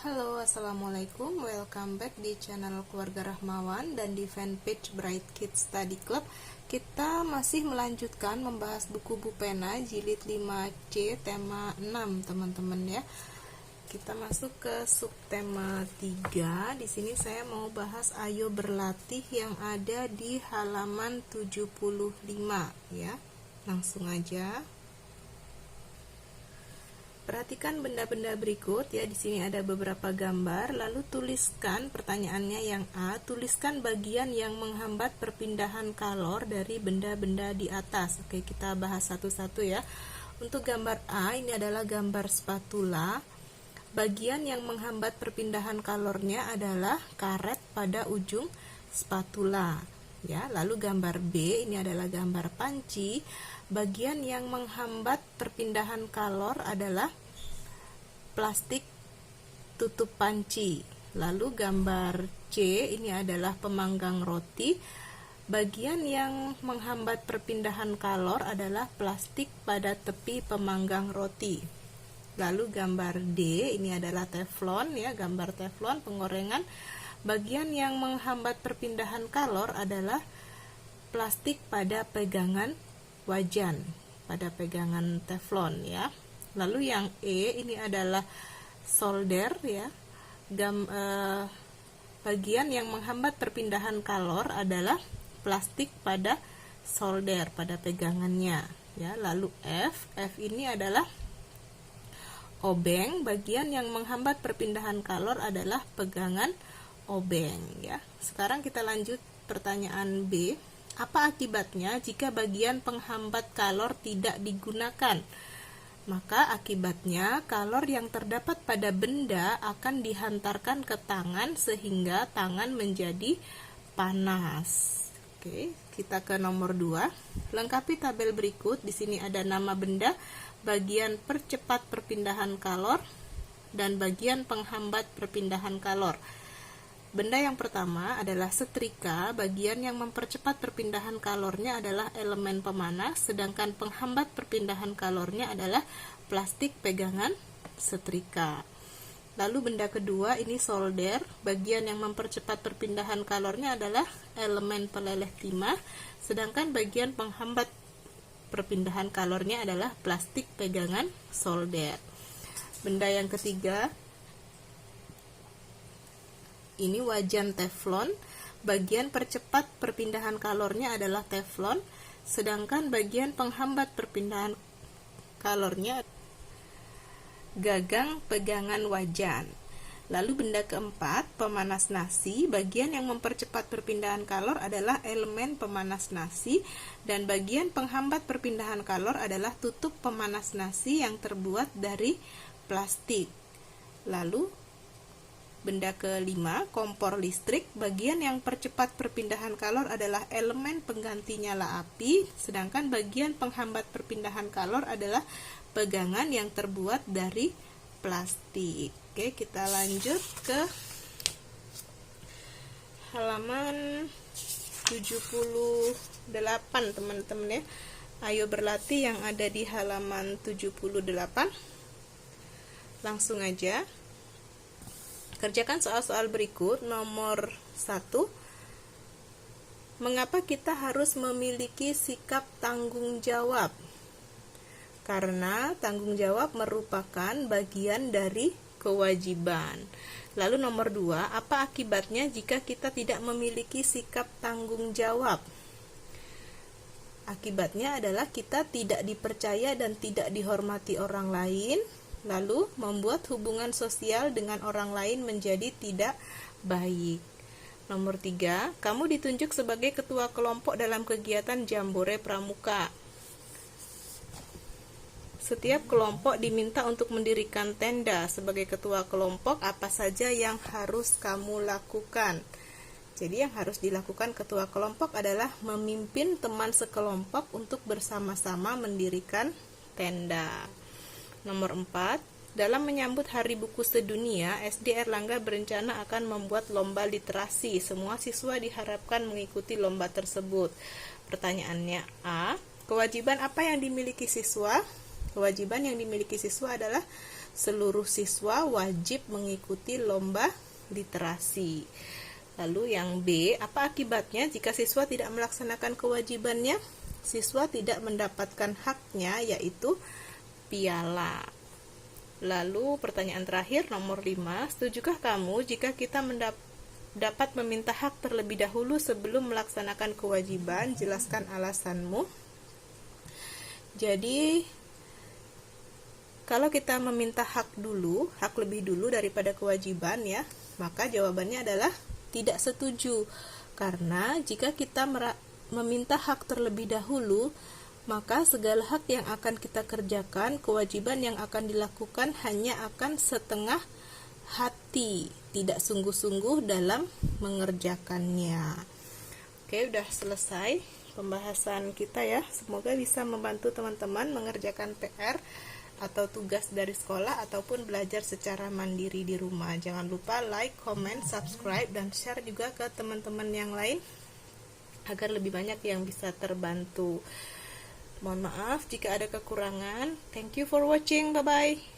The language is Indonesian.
Halo, assalamualaikum. Welcome back di channel Keluarga Rahmawan dan di fanpage Bright Kids Study Club. Kita masih melanjutkan membahas buku Bu Pena jilid 5C tema 6, teman-teman ya. Kita masuk ke subtema 3. Di sini saya mau bahas ayo berlatih yang ada di halaman 75 ya. Langsung aja. Perhatikan benda-benda berikut ya. Di sini ada beberapa gambar, lalu tuliskan pertanyaannya yang A, tuliskan bagian yang menghambat perpindahan kalor dari benda-benda di atas. Oke, kita bahas satu-satu ya. Untuk gambar A, ini adalah gambar spatula. Bagian yang menghambat perpindahan kalornya adalah karet pada ujung spatula ya. Lalu gambar B, ini adalah gambar panci. Bagian yang menghambat perpindahan kalor adalah plastik tutup panci. Lalu gambar C, ini adalah pemanggang roti. Bagian yang menghambat perpindahan kalor adalah plastik pada tepi pemanggang roti. Lalu gambar D, ini adalah teflon ya, gambar teflon penggorengan. Bagian yang menghambat perpindahan kalor adalah plastik pada pegangan wajan, pada pegangan teflon ya. Lalu yang E, ini adalah solder ya. Bagian yang menghambat perpindahan kalor adalah plastik pada solder, pada pegangannya ya. Lalu F ini adalah obeng. Bagian yang menghambat perpindahan kalor adalah pegangan obeng ya. Sekarang kita lanjut pertanyaan B. Apa akibatnya jika bagian penghambat kalor tidak digunakan? Maka akibatnya kalor yang terdapat pada benda akan dihantarkan ke tangan sehingga tangan menjadi panas. Oke, kita ke nomor 2. Lengkapi tabel berikut. Di sini ada nama benda, bagian percepat perpindahan kalor, dan bagian penghambat perpindahan kalor. Benda yang pertama adalah setrika. Bagian yang mempercepat perpindahan kalornya adalah elemen pemanas, sedangkan penghambat perpindahan kalornya adalah plastik pegangan setrika. Lalu benda kedua ini solder. Bagian yang mempercepat perpindahan kalornya adalah elemen peleleh timah, sedangkan bagian penghambat perpindahan kalornya adalah plastik pegangan solder. Benda yang ketiga ini wajan teflon. Bagian percepat perpindahan kalornya adalah teflon, sedangkan bagian penghambat perpindahan kalornya gagang pegangan wajan. Lalu benda keempat, pemanas nasi. Bagian yang mempercepat perpindahan kalor adalah elemen pemanas nasi, dan bagian penghambat perpindahan kalor adalah tutup pemanas nasi yang terbuat dari plastik. Lalu benda kelima, kompor listrik. Bagian yang percepat perpindahan kalor adalah elemen pengganti nyala api, sedangkan bagian penghambat perpindahan kalor adalah pegangan yang terbuat dari plastik. Oke, kita lanjut ke halaman 78, teman-teman ya. Ayo berlatih yang ada di halaman 78. Langsung aja. Kerjakan soal-soal berikut. Nomor 1. Mengapa kita harus memiliki sikap tanggung jawab? Karena tanggung jawab merupakan bagian dari kewajiban. Lalu nomor 2, apa akibatnya jika kita tidak memiliki sikap tanggung jawab? Akibatnya adalah kita tidak dipercaya dan tidak dihormati orang lain, lalu membuat hubungan sosial dengan orang lain menjadi tidak baik. Nomor 3, kamu ditunjuk sebagai ketua kelompok dalam kegiatan Jambore Pramuka. Setiap kelompok diminta untuk mendirikan tenda. Sebagai ketua kelompok, apa saja yang harus kamu lakukan? Jadi yang harus dilakukan ketua kelompok adalah memimpin teman sekelompok untuk bersama-sama mendirikan tenda. Nomor 4, dalam menyambut Hari Buku Sedunia, SD Erlangga berencana akan membuat lomba literasi. Semua siswa diharapkan mengikuti lomba tersebut. Pertanyaannya A, kewajiban apa yang dimiliki siswa? Kewajiban yang dimiliki siswa adalah seluruh siswa wajib mengikuti lomba literasi. Lalu yang B, apa akibatnya jika siswa tidak melaksanakan kewajibannya? Siswa tidak mendapatkan haknya, yaitu piala. Lalu pertanyaan terakhir nomor 5, setujukah kamu jika kita dapat meminta hak terlebih dahulu sebelum melaksanakan kewajiban? Jelaskan alasanmu. Jadi kalau kita meminta hak lebih dulu daripada kewajiban ya, maka jawabannya adalah tidak setuju. Karena jika kita meminta hak terlebih dahulu, maka segala hak yang akan kita kerjakan, kewajiban yang akan dilakukan hanya akan setengah hati, tidak sungguh-sungguh dalam mengerjakannya. Oke, udah selesai pembahasan kita ya. Semoga bisa membantu teman-teman mengerjakan PR atau tugas dari sekolah ataupun belajar secara mandiri di rumah. Jangan lupa like, comment, subscribe, dan share juga ke teman-teman yang lain agar lebih banyak yang bisa terbantu. Mohon maaf jika ada kekurangan. Thank you for watching. Bye-bye.